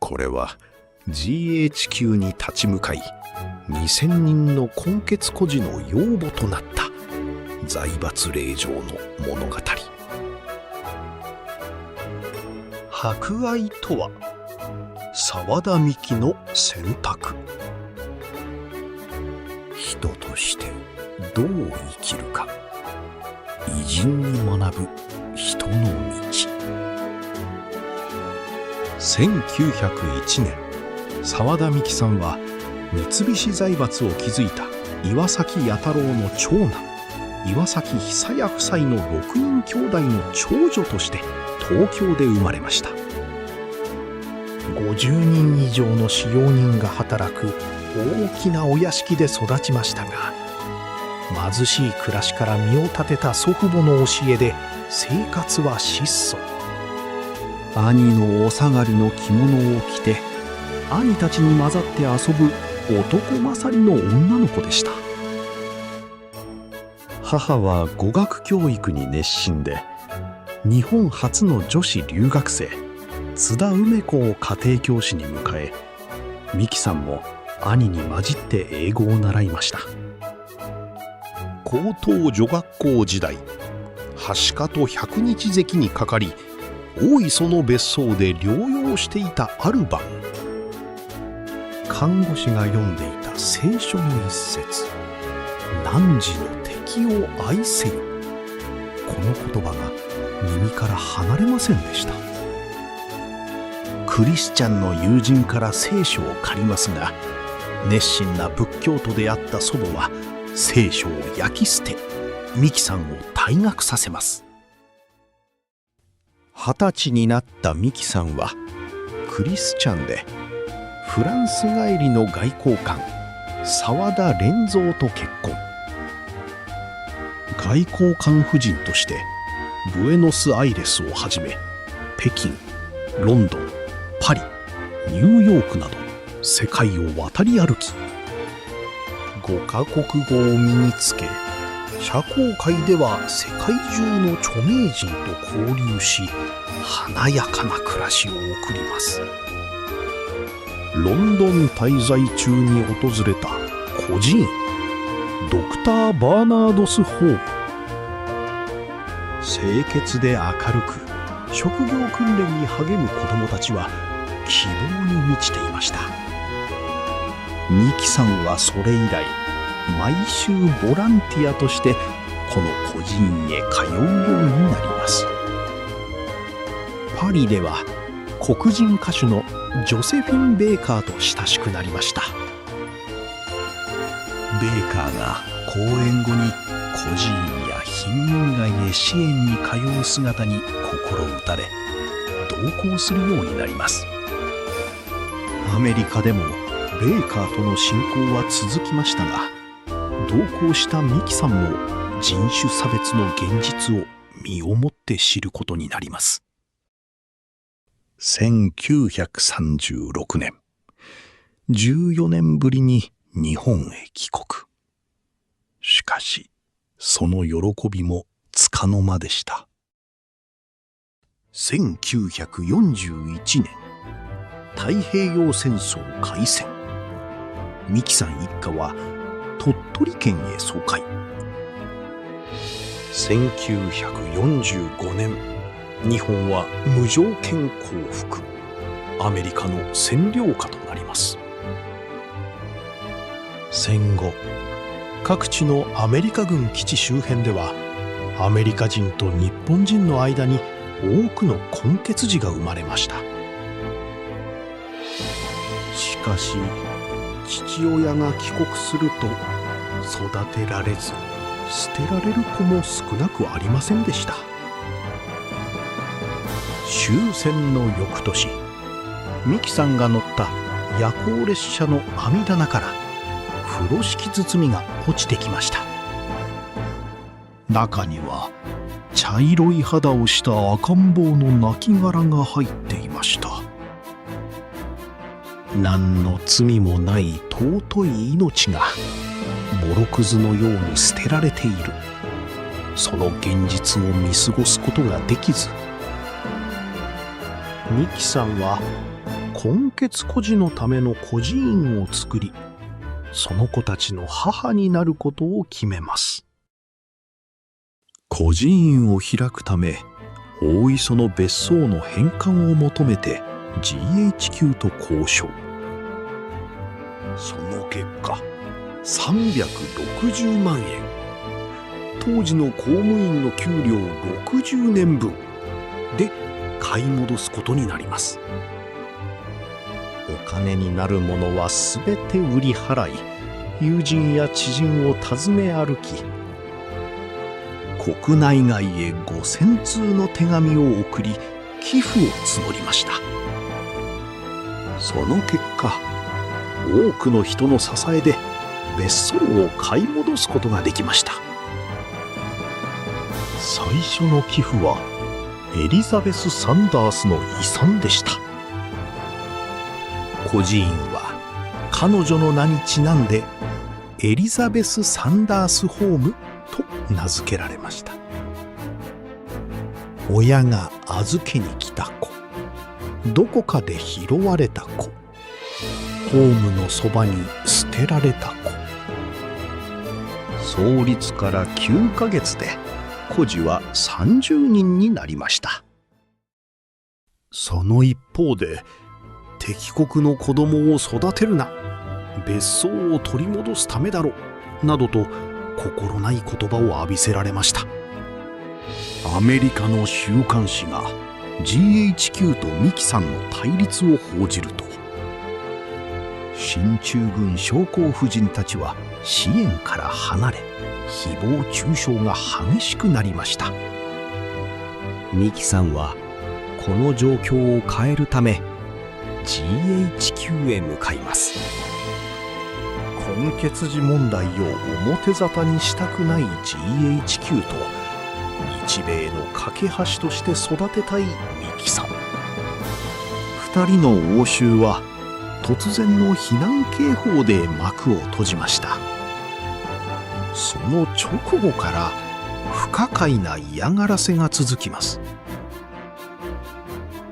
これは GHQ に立ち向かい2000人の混血孤児の養母となった財閥令嬢の物語。博愛とは沢田幹の選択。人としてどう生きるか、偉人に学ぶ人の道。1901年、沢田幹さんは三菱財閥を築いた岩崎弥太郎の長男、岩崎久彌夫妻の6人兄弟の長女として東京で生まれました。50人以上の使用人が働く大きなお屋敷で育ちましたが、貧しい暮らしから身を立てた祖父母の教えで生活は質素。兄のお下がりの着物を着て兄たちに混ざって遊ぶ男勝りの女の子でした。母は語学教育に熱心で、日本初の女子留学生津田梅子を家庭教師に迎え、美紀さんも兄に混じって英語を習いました。高等女学校時代、はしかと百日咳にかかり、大磯の別荘で療養していたある晩、看護師が読んでいた聖書の一節、汝の敵を愛せよ。この言葉が耳から離れませんでした。クリスチャンの友人から聖書を借りますが、熱心な仏教徒であった祖母は聖書を焼き捨て、美紀さんを退学させます。20歳になった美紀さんはクリスチャンで、フランス帰りの外交官沢田連三と結婚。外交官夫人としてブエノスアイレスをはじめ、北京、ロンドン、パリ、ニューヨークなど世界を渡り歩き、5カ国語を身につけ、社交界では世界中の著名人と交流し、華やかな暮らしを送ります。ロンドン滞在中に訪れた孤児院ドクター・バーナードス・ホープ。清潔で明るく職業訓練に励む子どもたちは希望に満ちていました。美紀さんはそれ以来、毎週ボランティアとしてこの孤児院へ通うようになります。パリでは黒人歌手のジョセフィン・ベーカーと親しくなりました。ベーカーが講演後に孤児院や貧民街へ支援に通う姿に心打たれ、同行するようになります。アメリカでもベーカーとの親交は続きましたが、同行した美紀さんも人種差別の現実を身をもって知ることになります。1936年、14年ぶりに日本へ帰国。しかし、その喜びもつかの間でした。1941年、太平洋戦争開戦。美紀さん一家は鳥取県へ疎開。1945年、日本は無条件降伏。アメリカの占領下となります。戦後、各地のアメリカ軍基地周辺では、アメリカ人と日本人の間に多くの混血児が生まれました。しかし、父親が帰国すると育てられず捨てられる子も少なくありませんでした。終戦の翌年、美紀さんが乗った夜行列車の網棚から風呂敷包みが落ちてきました。中には茶色い肌をした赤ん坊の亡骸が入っていました。何の罪もない尊い命がボロクズのように捨てられている。その現実を見過ごすことができず、美紀さんは混血孤児のための孤児院を作り、その子たちの母になることを決めます。孤児院を開くため、大磯の別荘の返還を求めて GHQ と交渉。その結果、360万円。当時の公務員の給料60年分で買い戻すことになります。お金になるものはすべて売り払い、友人や知人を訪ね歩き、国内外へ5000通の手紙を送り、寄付を募りました。その結果、多くの人の支えで別荘を買い戻すことができました。最初の寄付はエリザベス・サンダースの遺産でした。孤児院は彼女の名にちなんでエリザベス・サンダースホームと名付けられました。親が預けに来た子、どこかで拾われた子、ホームのそばに捨てられた子。創立から9ヶ月で孤児は30人になりました。その一方で、敵国の子供を育てるな、別荘を取り戻すためだろなどと心ない言葉を浴びせられました。アメリカの週刊誌が GHQ とミキさんの対立を報じると、進駐軍将校夫人たちは支援から離れ、誹謗中傷が激しくなりました。ミキさんはこの状況を変えるため GHQ へ向かいます。混血児問題を表沙汰にしたくない GHQ と日米の架け橋として育てたいミキさん。2人の応酬は突然の避難警報で幕を閉じました。その直後から不可解な嫌がらせが続きます。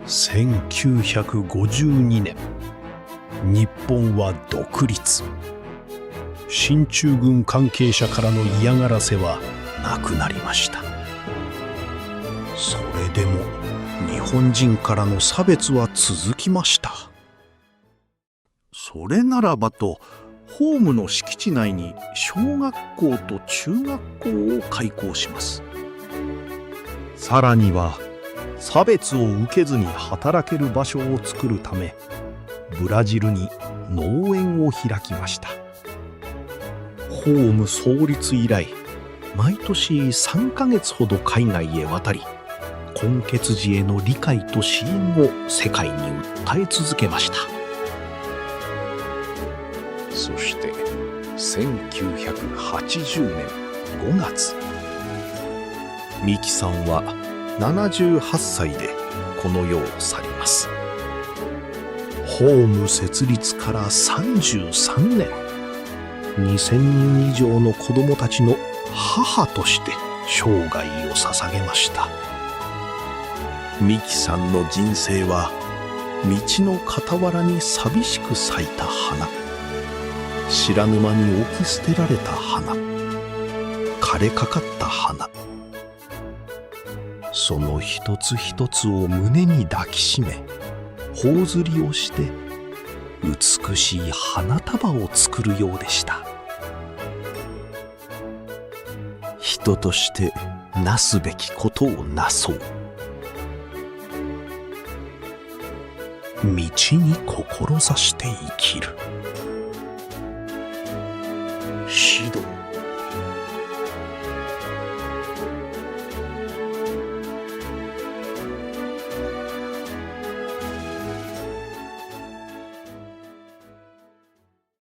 1952年、日本は独立。進駐軍関係者からの嫌がらせはなくなりました。それでも日本人からの差別は続きました。それならばと、ホームの敷地内に小学校と中学校を開校します。さらには差別を受けずに働ける場所を作るため、ブラジルに農園を開きました。ホーム創立以来、毎年3ヶ月ほど海外へ渡り、混血児への理解と支援を世界に訴え続けました。そして1980年5月、ミキさんは78歳でこの世を去ります。ホーム設立から33年、2000人以上の子供たちの母として生涯を捧げました。ミキさんの人生は道の傍らに寂しく咲いた花、知らぬ間に置き捨てられた花、枯れかかった花、その一つ一つを胸に抱きしめ、頬ずりをして美しい花束を作るようでした。人としてなすべきことをなそう。道に志して生きる。指導